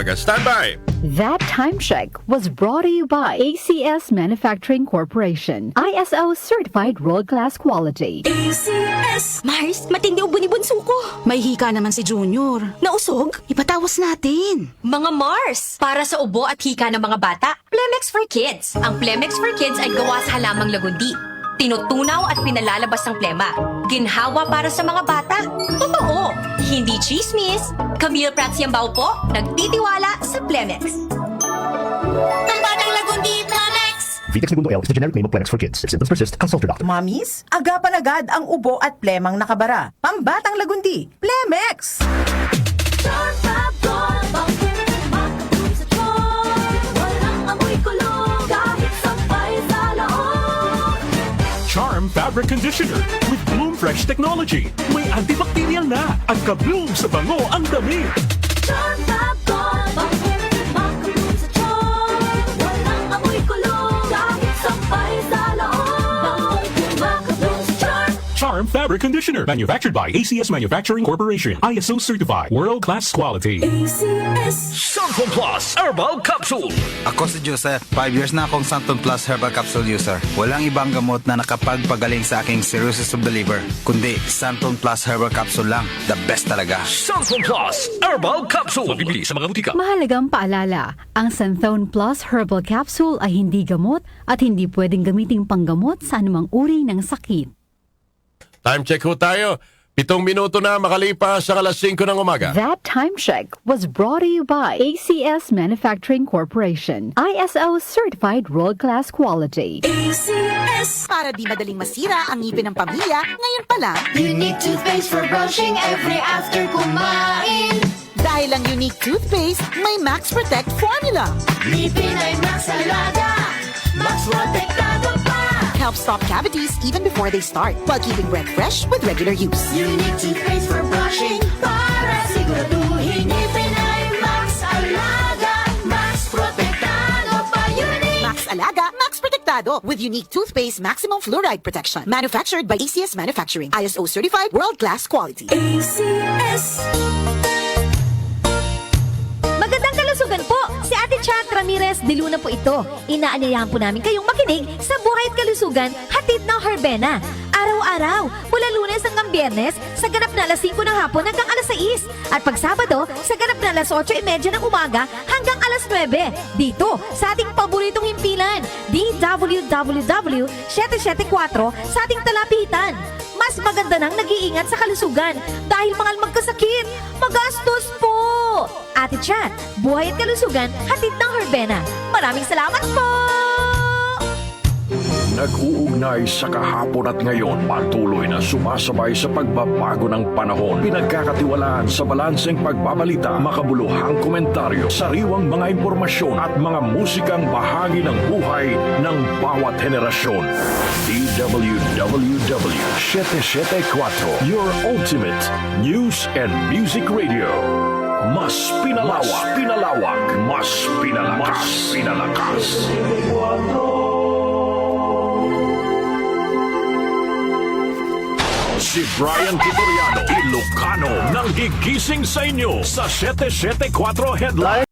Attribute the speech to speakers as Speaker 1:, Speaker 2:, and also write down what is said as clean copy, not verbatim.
Speaker 1: Taga-standby.
Speaker 2: That time check was brought to you by ACS Manufacturing Corporation. ISO certified world-class quality.
Speaker 3: ACS! Mars, matindi ubo ni bunso ko.
Speaker 4: May hika naman si Junior.
Speaker 3: Nausog?
Speaker 4: Ipatawas natin.
Speaker 3: Mga Mars, para sa ubo at hika ng mga bata, Plemex for Kids. Ang Plemex for Kids ay gawa sa halamang lagundi. Tinutunaw at pinalalabas ng plema. Ginhawa para sa mga bata. Totoo! Hindi chismis. Camille Prats Yambao po, nagtitiwala sa Plemex. Ang batang lagundi, Plemex!
Speaker 5: Vitex Segundo L is the generic name of Plemex for kids. If symptoms persist, consult your doctor.
Speaker 6: Mamis, agapan agad ang ubo at plemang nakabara. Pambatang lagundi, Plemex!
Speaker 7: Charm Fabric Conditioner with Bloom Fresh Technology. May antibacterial na at ka-bloom sa bango ang dami.
Speaker 8: Charm Fab Gold, pang-healthy, makabloom sa charm. Walang amoy kulong, kahit sampay sa loob. Makabloom sa charm.
Speaker 7: Charm Fabric Conditioner. Manufactured by ACS Manufacturing Corporation. ISO certified. World-class quality.
Speaker 8: ACS.
Speaker 9: Santon Plus Herbal Capsule.
Speaker 10: Ako si Joseph. 5 years na akong Santon Plus Herbal Capsule user. Walang ibang gamot na nakapagpagaling sa aking cirrhosis of the liver, kundi Santon Plus Herbal Capsule lang. The best talaga.
Speaker 9: Santon Plus Herbal Capsule. Mabibili sa mga butika.
Speaker 2: Mahalagang paalala, ang Santhone Plus Herbal Capsule ay hindi gamot at hindi pwedeng gamiting panggamot sa anumang uri ng sakit.
Speaker 1: Time check ho tayo. 7 minuto na makalipas sa alas 5 ng umaga.
Speaker 2: That time check was brought to you by ACS Manufacturing Corporation. ISO certified world-class quality.
Speaker 8: ACS.
Speaker 4: Para di madaling masira ang ngipin ng pamilya, ngayon pa lang,
Speaker 8: Unique toothpaste for brushing every after kumain.
Speaker 4: dahil ang unique toothpaste, may Max Protect formula.
Speaker 8: Ngipin ay Max Alaga. Max Protectado pa.
Speaker 4: Helps stop cavities even before they start, while keeping breath fresh with regular use.
Speaker 8: Unique toothpaste for brushing para siguraduhin ngipin ay Max Alaga. Max Protectado pa. Unique.
Speaker 4: Max Alaga, Max Protectado with unique toothpaste maximum fluoride protection. Manufactured by ACS Manufacturing. ISO certified world-class quality.
Speaker 8: ACS.
Speaker 3: Magandang kalusugan po! Si Ate Chat Ramirez de Luna po ito. Inaanyayahan po namin kayong makinig sa Buhay at Kalusugan, hatid ng Herbena. Araw-araw, mula Lunes hanggang Biyernes, sa ganap na alas 5 ng hapon hanggang alas 6. At pag Sabado, sa ganap na alas 8:30 ng umaga hanggang alas 9. Dito, sa ating paboritong himpilan, DWWW 774 sa ating talapitan. Mas maganda nang nag-iingat sa kalusugan dahil mangal magkasakit, magastos po! Ate Chat, Buhay at Kalusugan, hatid ng Herbena. Maraming salamat po!
Speaker 11: Nag-uugnay sa kahapon at ngayon, patuloy na sumasabay sa pagbabago ng panahon. Pinagkakatiwalaan sa balanseng pagbabalita, makabuluhang komentaryo, sariwang mga impormasyon at mga musikang bahagi ng buhay ng bawat henerasyon. DWWW 774, your ultimate news and music radio. Mas pinalawak, mas pinalakas. Si Brian Titoriano, Ilocano, nang gigising sa inyo sa 774 Headline.